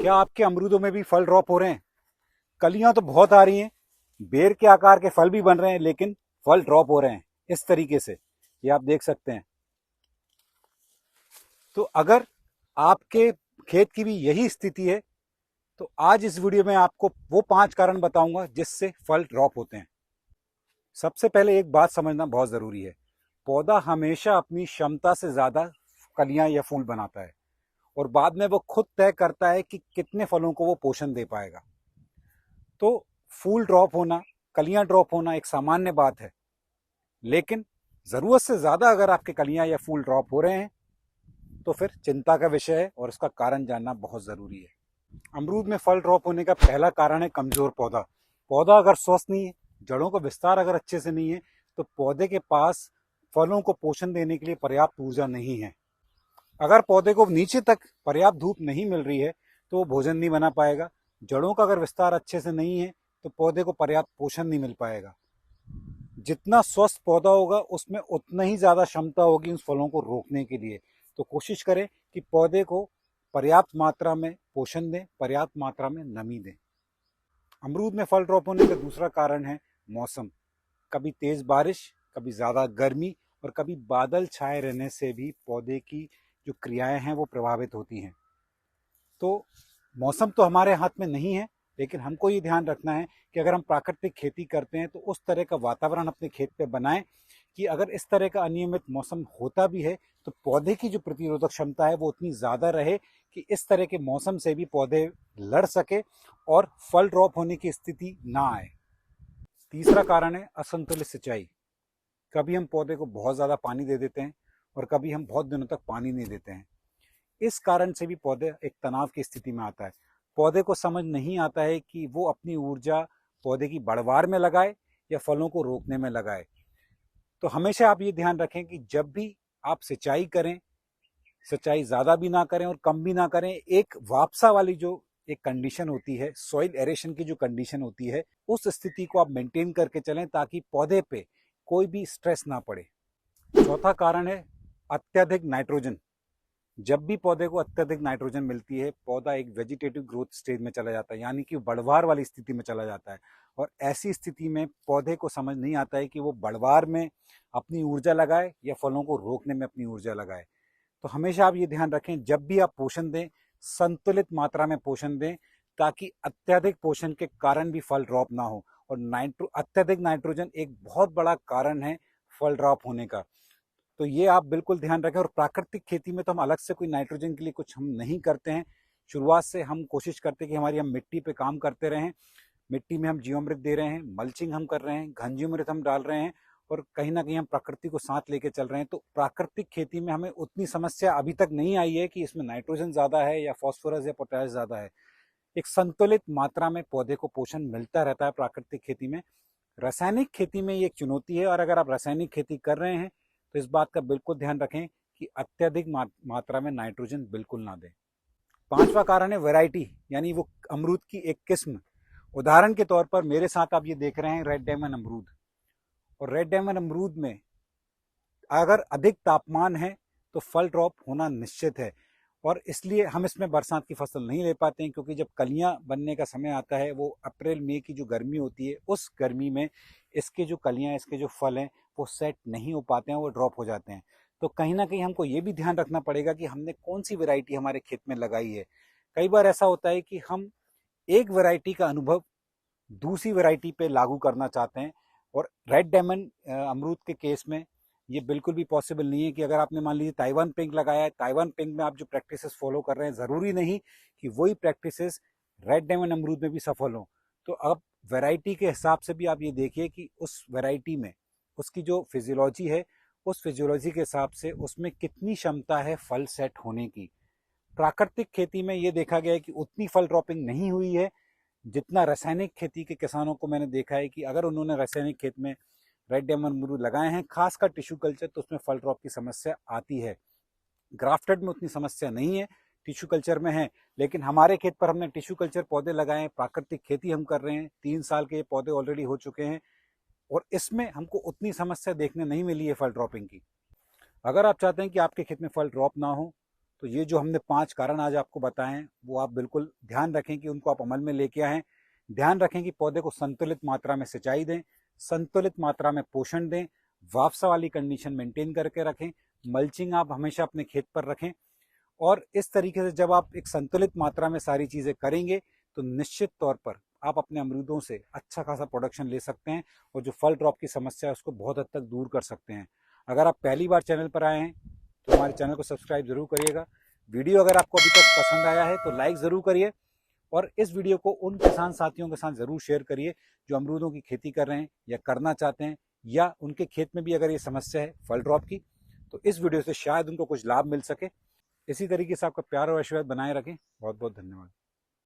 क्या आपके अमरूदों में भी फल ड्रॉप हो रहे हैं? कलियां तो बहुत आ रही हैं, बेर के आकार के फल भी बन रहे हैं, लेकिन फल ड्रॉप हो रहे हैं इस तरीके से। ये आप देख सकते हैं। तो अगर आपके खेत की भी यही स्थिति है तो आज इस वीडियो में आपको वो 5 कारण बताऊंगा जिससे फल ड्रॉप होते हैं। सबसे पहले एक बात समझना बहुत जरूरी है, पौधा हमेशा अपनी क्षमता से ज्यादा कलियां या फूल बनाता है और बाद में वो खुद तय करता है कि कितने फलों को वो पोषण दे पाएगा। तो फूल ड्रॉप होना, कलियां ड्रॉप होना एक सामान्य बात है, लेकिन जरूरत से ज्यादा अगर आपके कलियां या फूल ड्रॉप हो रहे हैं तो फिर चिंता का विषय है और इसका कारण जानना बहुत जरूरी है। अमरूद में फल ड्रॉप होने का पहला कारण है कमजोर पौधा। पौधा अगर स्वस्थ नहीं है, जड़ों का विस्तार अगर अच्छे से नहीं है, तो पौधे के पास फलों को पोषण देने के लिए पर्याप्त ऊर्जा नहीं है। अगर पौधे को नीचे तक पर्याप्त धूप नहीं मिल रही है तो वो भोजन नहीं बना पाएगा। जड़ों का अगर विस्तार अच्छे से नहीं है तो पौधे को पर्याप्त पोषण नहीं मिल पाएगा। जितना स्वस्थ पौधा होगा उसमें उतना ही ज्यादा क्षमता होगी उन फलों को रोकने के लिए। तो कोशिश करें कि पौधे को पर्याप्त मात्रा में पोषण दें, पर्याप्त मात्रा में नमी दें। अमरूद में फल ड्रॉप होने का दूसरा कारण है मौसम। कभी तेज बारिश, कभी ज्यादा गर्मी और कभी बादल छाए रहने से भी पौधे की जो क्रियाएं हैं वो प्रभावित होती हैं। तो मौसम तो हमारे हाथ में नहीं है, लेकिन हमको ये ध्यान रखना है कि अगर हम प्राकृतिक खेती करते हैं तो उस तरह का वातावरण अपने खेत पे बनाएं कि अगर इस तरह का अनियमित मौसम होता भी है तो पौधे की जो प्रतिरोधक क्षमता है वो उतनी ज़्यादा रहे कि इस तरह के मौसम से भी पौधे लड़ सके और फल ड्रॉप होने की स्थिति ना आए। तीसरा कारण है असंतुलित सिंचाई। कभी हम पौधे को बहुत ज़्यादा पानी दे देते हैं और कभी हम बहुत दिनों तक पानी नहीं देते हैं। इस कारण से भी पौधे एक तनाव की स्थिति में आता है। पौधे को समझ नहीं आता है कि वो अपनी ऊर्जा पौधे की बढ़वार में लगाए या फलों को रोकने में लगाए। तो हमेशा आप ये ध्यान रखें कि जब भी आप सिंचाई करें, सिंचाई ज़्यादा भी ना करें और कम भी ना करें। एक वापसा वाली जो एक कंडीशन होती है, सॉइल एरेशन की जो कंडीशन होती है, उस स्थिति को आप मेंटेन करके चलें ताकि पौधे पे कोई भी स्ट्रेस ना पड़े। चौथा कारण है अत्यधिक नाइट्रोजन। जब भी पौधे को अत्यधिक नाइट्रोजन मिलती है, पौधा एक वेजिटेटिव ग्रोथ स्टेज में चला जाता है, यानी कि बढ़वार वाली स्थिति में चला जाता है। और ऐसी स्थिति में पौधे को समझ नहीं आता है कि वो बढ़वार में अपनी ऊर्जा लगाए या फलों को रोकने में अपनी ऊर्जा लगाए। तो हमेशा आप ये ध्यान रखें, जब भी आप पोषण दें, संतुलित मात्रा में पोषण दें ताकि अत्यधिक पोषण के कारण भी फल ड्रॉप ना हो। और अत्यधिक नाइट्रोजन एक बहुत बड़ा कारण है फल ड्रॉप होने का। तो ये आप बिल्कुल ध्यान रखें। और प्राकृतिक खेती में तो हम अलग से कोई नाइट्रोजन के लिए कुछ हम नहीं करते हैं। शुरुआत से हम कोशिश करते हैं कि हमारी हम मिट्टी पे काम करते रहें। मिट्टी में हम जीवामृत दे रहे हैं, मल्चिंग हम कर रहे हैं, घन जीवामृत हम डाल रहे हैं और कहीं ना कहीं हम प्रकृति को साथ लेके चल रहे हैं। तो प्राकृतिक खेती में हमें उतनी समस्या अभी तक नहीं आई है कि इसमें नाइट्रोजन ज्यादा है या फॉस्फोरस या पोटाश ज्यादा है। एक संतुलित मात्रा में पौधे को पोषण मिलता रहता है प्राकृतिक खेती में। रासायनिक खेती में ये एक चुनौती है और अगर आप रासायनिक खेती कर रहे हैं तो इस बात का बिल्कुल ध्यान रखें कि अत्यधिक मात्रा में नाइट्रोजन बिल्कुल ना दें। पांचवा कारण है वैरायटी, यानी वो अमरूद की एक किस्म। उदाहरण के तौर पर मेरे साथ आप ये देख रहे हैं रेड डायमंड अमरूद, और रेड डायमंड अमरूद में अगर अधिक तापमान है तो फल ड्रॉप होना निश्चित है। और इसलिए हम इसमें बरसात की फसल नहीं ले पाते हैं, क्योंकि जब कलियां बनने का समय आता है वो अप्रैल मई की जो गर्मी होती है, उस गर्मी में इसके जो कलियां, इसके जो फल हैं वो सेट नहीं हो पाते हैं, वो ड्रॉप हो जाते हैं। तो कहीं ना कहीं हमको ये भी ध्यान रखना पड़ेगा कि हमने कौन सी वैरायटी हमारे खेत में लगाई है। कई बार ऐसा होता है कि हम एक वैरायटी का अनुभव दूसरी वैरायटी पे लागू करना चाहते हैं, और रेड डायमंड अमरूद के केस में ये बिल्कुल भी पॉसिबल नहीं है कि अगर आपने मान लीजिए ताइवान पिंक लगाया है, ताइवान पिंक में आप जो प्रैक्टिसेस फॉलो कर रहे हैं, ज़रूरी नहीं कि वही प्रैक्टिसेस रेड डायमंड अमरूद में भी सफल हों। तो अब वैरायटी के हिसाब से भी आप ये देखिए कि उस वैरायटी में उसकी जो फिजियोलॉजी है, उस फिजियोलॉजी के हिसाब से उसमें कितनी क्षमता है फल सेट होने की। प्राकृतिक खेती में ये देखा गया है कि उतनी फल ड्रॉपिंग नहीं हुई है जितना रासायनिक खेती के किसानों को मैंने देखा है कि अगर उन्होंने रासायनिक खेत में रेड डायमंड अमरूद लगाए हैं, खासकर टिश्यू कल्चर, तो उसमें फल ड्रॉप की समस्या आती है। ग्राफ्टेड में उतनी समस्या नहीं है, टिश्यू कल्चर में है। लेकिन हमारे खेत पर हमने टिश्यू कल्चर पौधे लगाए हैं, प्राकृतिक खेती हम कर रहे हैं, 3 साल के पौधे ऑलरेडी हो चुके हैं और इसमें हमको उतनी समस्या देखने नहीं मिली है फल ड्रॉपिंग की। अगर आप चाहते हैं कि आपके खेत में फल ड्रॉप ना हो तो ये जो हमने 5 कारण आज आपको बताए हैं वो आप बिल्कुल ध्यान रखें कि उनको आप अमल में लेके आएँ। ध्यान रखें कि पौधे को संतुलित मात्रा में सिंचाई दें, संतुलित मात्रा में पोषण दें, वापसा वाली कंडीशन मेंटेन करके रखें, मल्चिंग आप हमेशा अपने खेत पर रखें। और इस तरीके से जब आप एक संतुलित मात्रा में सारी चीज़ें करेंगे तो निश्चित तौर पर आप अपने अमरूदों से अच्छा खासा प्रोडक्शन ले सकते हैं और जो फल ड्रॉप की समस्या है उसको बहुत हद तक दूर कर सकते हैं। अगर आप पहली बार चैनल पर आए हैं तो हमारे चैनल को सब्सक्राइब जरूर करिएगा। वीडियो अगर आपको अभी तक पसंद आया है तो लाइक ज़रूर करिए और इस वीडियो को उन किसान साथियों के साथ ज़रूर शेयर करिए जो अमरूदों की खेती कर रहे हैं या करना चाहते हैं, या उनके खेत में भी अगर ये समस्या है फल ड्रॉप की, तो इस वीडियो से शायद उनको कुछ लाभ मिल सके। इसी तरीके से आपका प्यार और आशीर्वाद बनाए रखें। बहुत बहुत धन्यवाद।